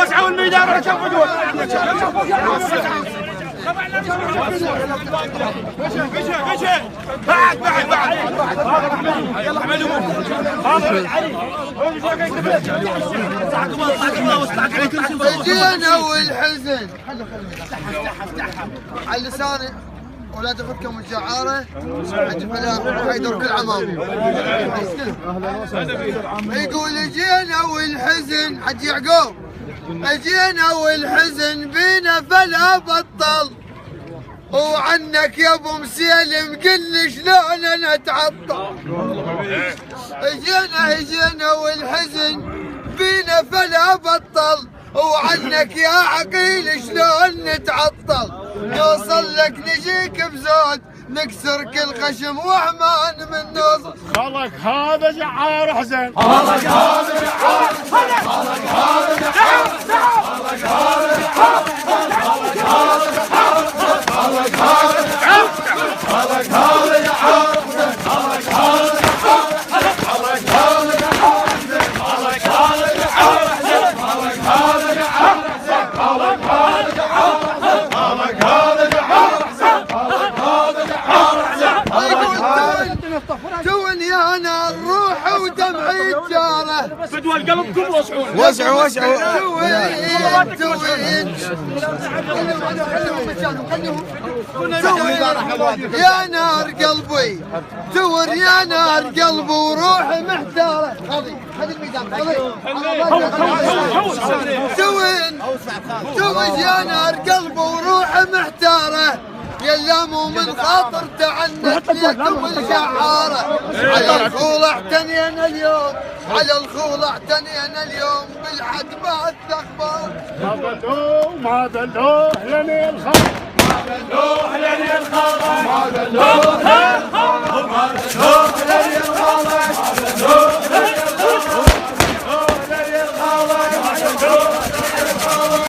وسعوا الميدان ولا تنفذوا. جينا والحزن على لساني ولا تفكهم الجعارة حيدر كل عمام يقول جينا والحزن حج يعقوب جينا والحزن بينا فلا بطل وعنك يا ابو مسيلم قل لي شلون نتعطل جينا والحزن بينا فلا بطل وعنك يا عقيل شلون نتعطل نوصل لك نجيك بزود نكسر كل خشم وحمان من نوصل خلق هذا جعار حزين خلق هذا جعار خلق هذا جعار خلق هذا جعار خلق هذا جعار خلق هذا جعار خلق هذا جعار خلق هذا جعار خلق هذا جعار خلق هذا جعار خلق هذا جعار خلق هذا جعار خلق هذا جعار توني انا الروح ودمعي جاره بدوا القلبكم وسعوا يا نار قلبي تور يا نار قلبي وروحي محتاره خذي الميزان توج يا نار قلبي وروحي محتاره يا مو من خاطر تعنت لكم الجعاره على الخول اعتنينا اليوم على الخول اعتنينا اليوم بالحدبات الاخبار ما دلوه لني الخبر ما دلوه لني الخبر ما دلوه